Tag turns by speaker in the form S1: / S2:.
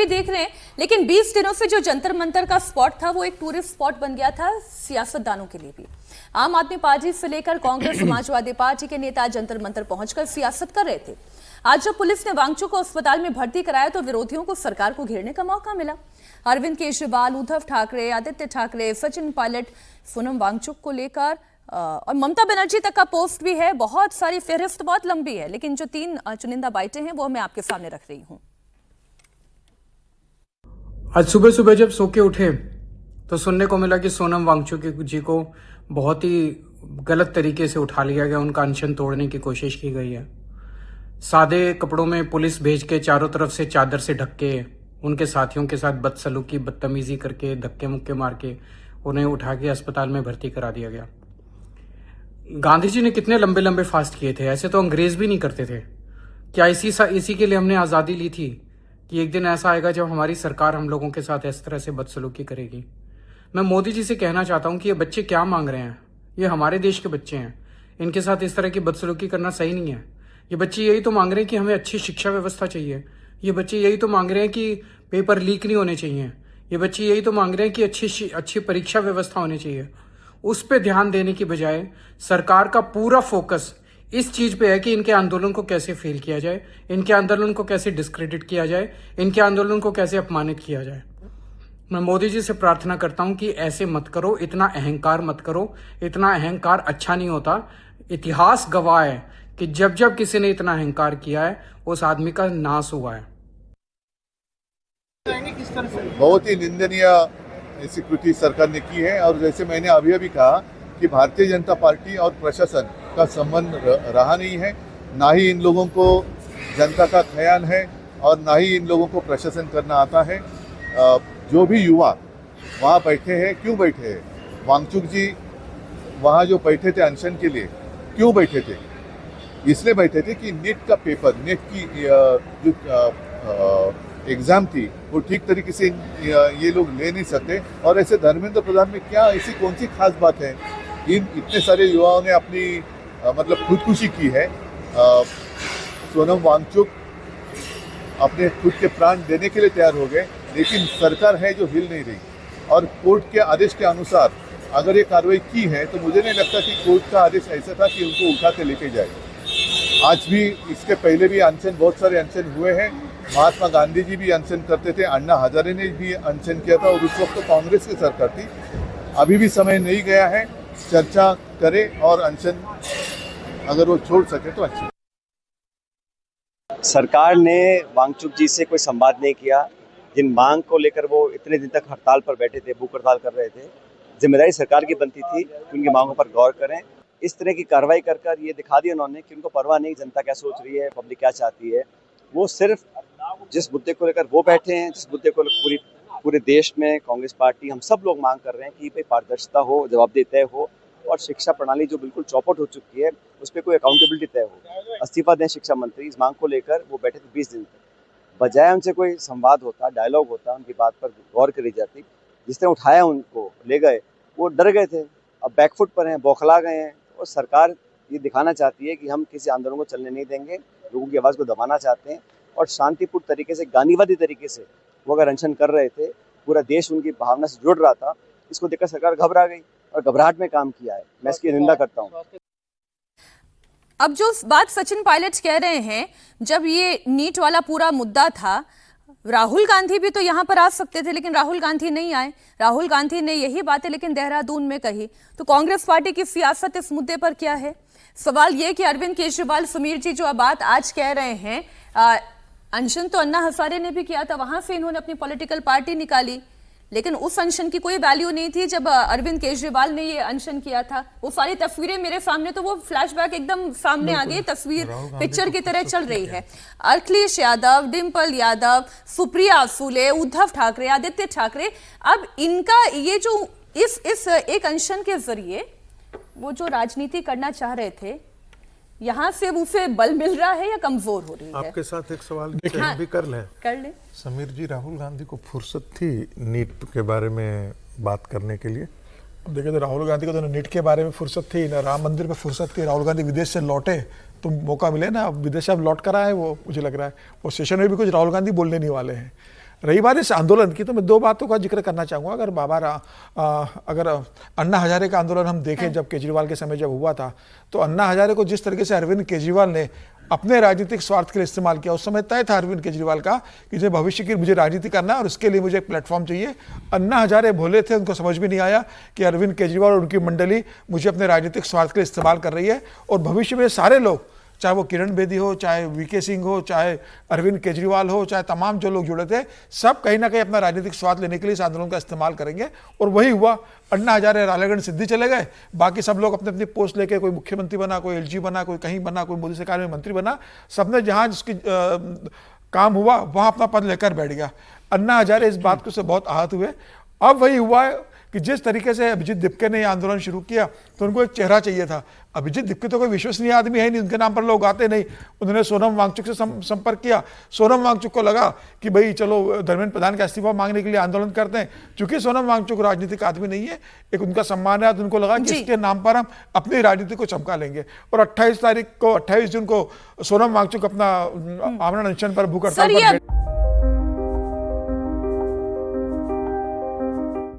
S1: भी देख रहे हैं, लेकिन 20 दिनों से जो जंतर मंतर का स्पॉट था वो एक टूरिस्ट स्पॉट बन गया था सियासतदानों के लिए भी। आम आदमी पार्टी से लेकर कांग्रेस समाजवादी पार्टी के नेता जंतर मंतर पहुंचकर सियासत कर रहे थे। आज जब पुलिस ने वांगचुक को अस्पताल में भर्ती कराया तो विरोधियों को सरकार को घेरने का मौका मिला। अरविंद केजरीवाल, उद्धव ठाकरे, आदित्य ठाकरे, सचिन पायलट, सोनम वांगचुक को लेकर और ममता बनर्जी तक का पोस्ट भी है। बहुत सारी फहरिस्त बहुत लंबी है, लेकिन जो 3 चुनिंदा बाइटें हैं वो मैं आपके सामने रख रही हूं।
S2: आज सुबह सुबह जब सो के उठे तो सुनने को मिला कि सोनम वांगचुक जी को बहुत ही गलत तरीके से उठा लिया गया, उनका अनशन तोड़ने की कोशिश की गई है। सादे कपड़ों में पुलिस भेज के चारों तरफ से चादर से ढक के उनके साथियों के साथ बदसलूकी बदतमीजी करके धक्के मुक्के मार के उन्हें उठा के अस्पताल में भर्ती करा दिया गया। गांधी जी ने कितने लंबे लंबे फास्ट किए थे, ऐसे तो अंग्रेज भी नहीं करते थे। क्या इसी के लिए हमने आज़ादी ली थी कि एक दिन ऐसा आएगा जब हमारी सरकार हम लोगों के साथ इस तरह से बदसलूकी करेगी। मैं मोदी जी से कहना चाहता हूं कि ये बच्चे क्या मांग रहे हैं, ये हमारे देश के बच्चे हैं, इनके साथ इस तरह की बदसलूकी करना सही नहीं है। ये बच्चे यही तो मांग रहे हैं कि हमें अच्छी शिक्षा व्यवस्था चाहिए, ये बच्चे यही तो मांग रहे हैं कि पेपर लीक नहीं होने चाहिए, ये बच्चे यही तो मांग रहे हैं कि अच्छी परीक्षा व्यवस्था होनी चाहिए। उस पर ध्यान देने की बजाय सरकार का पूरा फोकस इस चीज पे है कि इनके आंदोलन को कैसे फेल किया जाए, इनके आंदोलन को कैसे डिस्क्रेडिट किया जाए, इनके आंदोलन को कैसे अपमानित किया जाए। मैं मोदी जी से प्रार्थना करता हूं कि ऐसे मत करो, इतना अहंकार मत करो, इतना अहंकार अच्छा नहीं होता। इतिहास गवाह है कि जब जब किसी ने इतना अहंकार किया है उस आदमी का नाश हुआ है।
S3: बहुत ही निंदनीय ऐसी कृति सरकार ने की है। और जैसे मैंने अभी अभी कहा कि भारतीय जनता पार्टी और प्रशासन का संबंध रहा नहीं है, ना ही इन लोगों को जनता का ख्याल है और ना ही इन लोगों को प्रशासन करना आता है। जो भी युवा वहाँ बैठे हैं, क्यों बैठे हैं? वांगचुक जी वहाँ जो बैठे थे अनशन के लिए, क्यों बैठे थे? इसलिए बैठे थे कि नेट का पेपर, नेट की जो एग्ज़ाम थी वो ठीक तरीके से ये लोग ले नहीं सकते। और ऐसे धर्मेंद्र प्रधान में क्या ऐसी कौन सी खास बात है? इन इतने सारे युवाओं ने अपनी मतलब खुदकुशी की है। सोनम वांगचुक अपने खुद के प्राण देने के लिए तैयार हो गए, लेकिन सरकार है जो हिल नहीं रही। और कोर्ट के आदेश के अनुसार अगर ये कार्रवाई की है तो मुझे नहीं लगता कि कोर्ट का आदेश ऐसा था कि उनको उठा के लेके जाए। आज भी, इसके पहले भी अनशन, बहुत सारे अनशन हुए हैं। महात्मा गांधी जी भी अनशन करते थे, अन्ना हजारे ने भी अनशन किया था और उस वक्त तो कांग्रेस की सरकार थी। अभी भी समय नहीं गया है, चर्चा करें और अनशन अगर वो छोड़ सके तो अच्छी।
S4: सरकार ने वांगचुक जी से कोई संवाद नहीं किया। जिन मांग को लेकर वो इतने दिन तक हड़ताल पर बैठे थे, भूख हड़ताल कर रहे थे, जिम्मेदारी सरकार की बनती थी कि उनकी मांगों पर गौर करें। इस तरह की कार्रवाई कर ये दिखा दिया उन्होंने कि उनको परवाह नहीं जनता क्या सोच रही है, पब्लिक क्या चाहती है। वो सिर्फ जिस मुद्दे को लेकर वो बैठे हैं, जिस मुद्दे को पूरे देश में कांग्रेस पार्टी, हम सब लोग मांग कर रहे हैं कि भाई पारदर्शिता हो, जवाबदेही हो और शिक्षा प्रणाली जो बिल्कुल चौपट हो चुकी है उस पर कोई अकाउंटेबिलिटी तय हो। इस्तीफा दें शिक्षा मंत्री, इस मांग को लेकर वो बैठे थे 20 दिन तक। बजाय उनसे कोई संवाद होता, डायलॉग होता, उनकी बात पर गौर करी जाती। जिस तरह उठाया उनको ले गए, वो डर गए थे, अब बैकफुट पर हैं, बौखला गए हैं। और सरकार ये दिखाना चाहती है कि हम किसी आंदोलन को चलने नहीं देंगे, लोगों की आवाज़ को दबाना चाहते हैं। और शांतिपूर्ण तरीके से, गांधीवादी तरीके से वो अगर अनशन कर रहे थे, पूरा देश उनकी भावना से जुड़ रहा था, इसको देखकर सरकार घबरा गई और घबराहट में काम किया है। मैं इसकी निंदा करता हूँ।
S1: अब जो बात सचिन पायलट कह रहे हैं, जब ये नीट वाला पूरा मुद्दा था, राहुल गांधी भी तो यहाँ पर आ सकते थे, लेकिन राहुल गांधी नहीं आए। राहुल गांधी ने यही बातें लेकिन देहरादून में कही। तो कांग्रेस पार्टी की सियासत इस मुद्दे पर क्या है? सवाल ये कि अरविंद केजरीवाल, समीर जी जो बात आज कह रहे हैं, अनशन तो अन्ना हजारे ने भी किया था, वहां से इन्होंने अपनी पॉलिटिकल पार्टी निकाली, लेकिन उस अनशन की कोई वैल्यू नहीं थी जब अरविंद केजरीवाल ने ये अनशन किया था। वो सारी तस्वीरें मेरे सामने, तो वो फ्लैशबैक एकदम सामने आ गई, तस्वीर पिक्चर की तरह चल रही है। अखिलेश यादव, डिंपल यादव, सुप्रिया सुले, उद्धव ठाकरे, आदित्य ठाकरे, अब इनका ये जो इस एक अनशन के जरिए वो जो राजनीति करना चाह रहे थे, यहाँ से उसे बल मिल रहा है या कमजोर हो रही है?
S5: आपके साथ एक सवाल भी कर ले। समीर जी, राहुल गांधी को फुर्सत थी नीट के बारे में बात करने के लिए?
S6: देखिए, तो राहुल गांधी को तो नीट के बारे में फुर्सत थी ना, राम मंदिर पे फुर्सत थी। राहुल गांधी विदेश से लौटे तो मौका मिले ना, विदेश से अब लौट कर आए, वो मुझे लग रहा है वो सेशन में भी कुछ राहुल गांधी बोलने नहीं वाले हैं। रही बात इस आंदोलन की, तो मैं दो बातों का जिक्र करना चाहूँगा। अगर अन्ना हजारे का आंदोलन हम देखें जब केजरीवाल के समय जब हुआ था, तो अन्ना हजारे को जिस तरीके से अरविंद केजरीवाल ने अपने राजनीतिक स्वार्थ के लिए इस्तेमाल किया, उस समय तय था अरविंद केजरीवाल का कि जो भविष्य की मुझे राजनीति करना है और उसके लिए मुझे एक प्लेटफॉर्म चाहिए। अन्ना हजारे भोले थे, उनको समझ भी नहीं आया कि अरविंद केजरीवाल और उनकी मंडली मुझे अपने राजनीतिक स्वार्थ के लिए इस्तेमाल कर रही है, और भविष्य में सारे लोग, चाहे वो किरण बेदी हो, चाहे वीके सिंह हो, चाहे अरविंद केजरीवाल हो, चाहे तमाम जो लोग जुड़े थे, सब कहीं ना कहीं अपना राजनीतिक स्वार्थ लेने के लिए इस आंदोलन का इस्तेमाल करेंगे। और वही हुआ। अन्ना हजारे रालेगढ़ सिद्धि चले गए, बाकी सब लोग अपने अपनी पोस्ट लेके, कोई मुख्यमंत्री बना, कोई एलजी बना, कोई कहीं बना, कोई मोदी सरकार में मंत्री बना, सबने जहां जिसकी काम हुआ वहां अपना पद लेकर बैठ गया। अन्ना हजारे इस बात को से बहुत आहत हुए। अब वही हुआ है कि जिस तरीके से अभिजीत दिपके ने यह आंदोलन शुरू किया, तो उनको एक चेहरा चाहिए था। अभिजीत दिपके तो कोई विश्वसनीय आदमी है नहीं, उनके नाम पर लोग आते नहीं। उन्होंने सोनम वांगचुक से संपर्क किया। सोनम वांगचुक को लगा कि भाई चलो धर्मेंद्र प्रधान का इस्तीफा मांगने के लिए आंदोलन करते हैं। चूंकि सोनम वांगचुक राजनीतिक आदमी नहीं है, एक उनका सम्मान है, तो उनको लगा कि इसके नाम पर हम अपनी राजनीति को चमका लेंगे। और 28 जून को सोनम वांगचुक अपना आमरण अनशन पर भूख हड़ताल पर